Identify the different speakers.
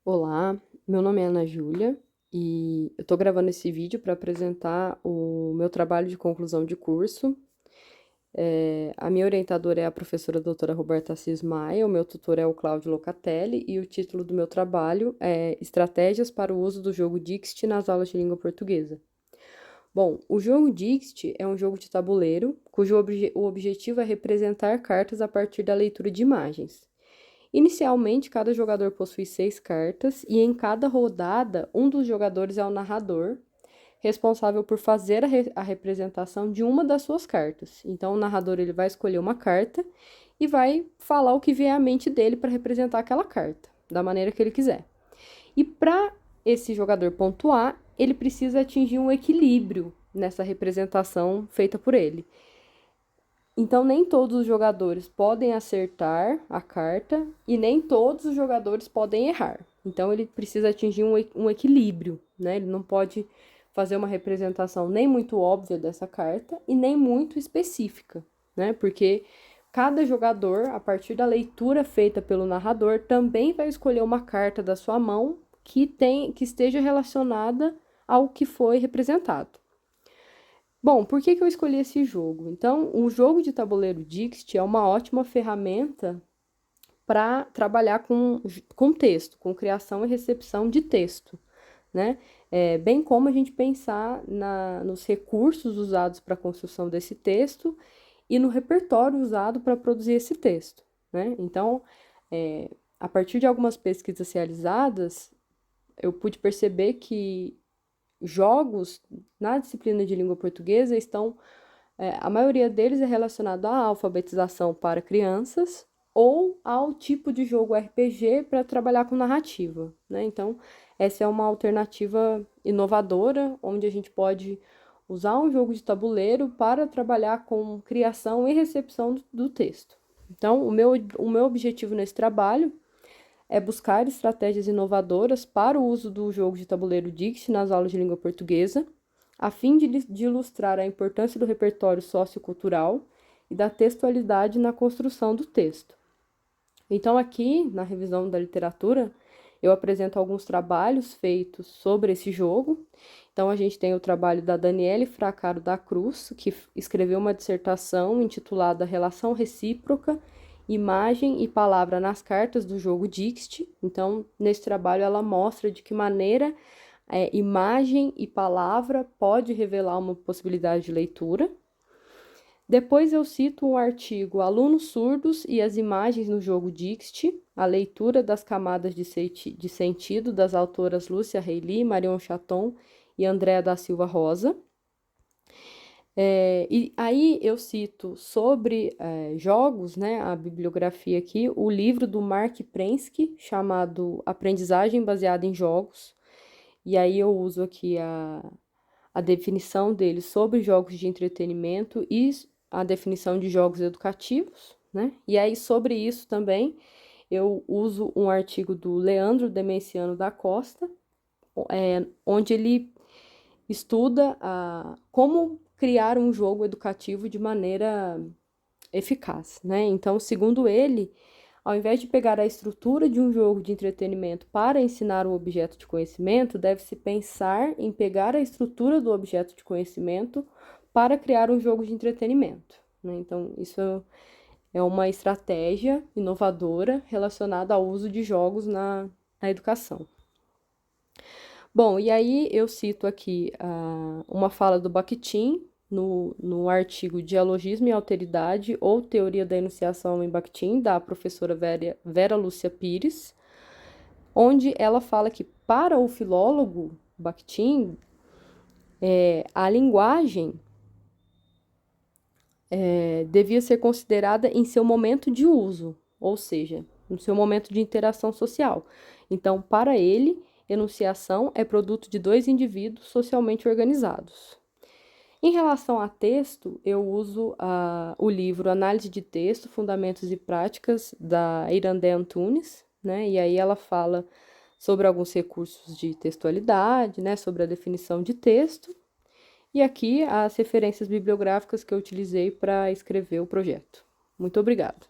Speaker 1: Olá, meu nome é Ana Júlia e eu estou gravando esse vídeo para apresentar o meu trabalho de conclusão de curso. A minha orientadora é a professora doutora Roberta Assis Maia, o meu tutor é o Cláudio Locatelli e o título do meu trabalho é Estratégias para o uso do jogo Dixit nas aulas de língua portuguesa. Bom, o jogo Dixit é um jogo de tabuleiro cujo o objetivo é representar cartas a partir da leitura de imagens. Inicialmente, cada jogador possui 6 cartas e em cada rodada, um dos jogadores é o narrador, responsável por fazer a representação de uma das suas cartas. Então, o narrador ele vai escolher uma carta e vai falar o que vier à mente dele para representar aquela carta, da maneira que ele quiser. E para esse jogador pontuar, ele precisa atingir um equilíbrio nessa representação feita por ele. Então, nem todos os jogadores podem acertar a carta e nem todos os jogadores podem errar. Então, ele precisa atingir um equilíbrio, né? Ele não pode fazer uma representação nem muito óbvia dessa carta e nem muito específica, né? Porque cada jogador, a partir da leitura feita pelo narrador, também vai escolher uma carta da sua mão que esteja relacionada ao que foi representado. Bom, por que eu escolhi esse jogo? Então, o jogo de tabuleiro Dixit é uma ótima ferramenta para trabalhar com texto, com criação e recepção de texto, né? Bem como a gente pensar nos recursos usados para a construção desse texto e no repertório usado para produzir esse texto, né? Então, a partir de algumas pesquisas realizadas, eu pude perceber que jogos na disciplina de língua portuguesa a maioria deles é relacionado à alfabetização para crianças ou ao tipo de jogo RPG para trabalhar com narrativa, né? Então, essa é uma alternativa inovadora, onde a gente pode usar um jogo de tabuleiro para trabalhar com criação e recepção do texto. Então, o meu objetivo nesse trabalho é buscar estratégias inovadoras para o uso do jogo de tabuleiro Dixit nas aulas de língua portuguesa, a fim de ilustrar a importância do repertório sociocultural e da textualidade na construção do texto. Então, aqui, na revisão da literatura, eu apresento alguns trabalhos feitos sobre esse jogo. Então, a gente tem o trabalho da Daniele Fracaro da Cruz, que escreveu uma dissertação intitulada Relação Recíproca, Imagem e Palavra nas Cartas do jogo Dixit. Então, nesse trabalho, ela mostra de que maneira imagem e palavra pode revelar uma possibilidade de leitura. Depois eu cito um artigo Alunos Surdos e as Imagens no Jogo Dixit, a leitura das camadas de sentido das autoras Lúcia Reilly, Marion Chaton e Andréa da Silva Rosa. E aí eu cito sobre jogos, né, a bibliografia aqui, o livro do Mark Prensky, chamado Aprendizagem Baseada em Jogos. E aí eu uso aqui a definição dele sobre jogos de entretenimento e a definição de jogos educativos, né? E aí sobre isso também eu uso um artigo do Leandro Demenciano da Costa, onde ele estuda como criar um jogo educativo de maneira eficaz, né? Então, segundo ele, ao invés de pegar a estrutura de um jogo de entretenimento para ensinar um objeto de conhecimento, deve-se pensar em pegar a estrutura do objeto de conhecimento para criar um jogo de entretenimento, né? Então, isso é uma estratégia inovadora relacionada ao uso de jogos na educação. Bom, e aí eu cito aqui uma fala do Bakhtin no artigo Dialogismo e Alteridade ou Teoria da Enunciação em Bakhtin, da professora Vera Lúcia Pires, onde ela fala que para o filólogo Bakhtin, a linguagem devia ser considerada em seu momento de uso, ou seja, no seu momento de interação social. Então, para ele, enunciação é produto de dois indivíduos socialmente organizados. Em relação a texto, eu uso o livro Análise de Texto, Fundamentos e Práticas, da Irandé Antunes, né? E aí ela fala sobre alguns recursos de textualidade, né? Sobre a definição de texto. E aqui as referências bibliográficas que eu utilizei para escrever o projeto. Muito obrigada.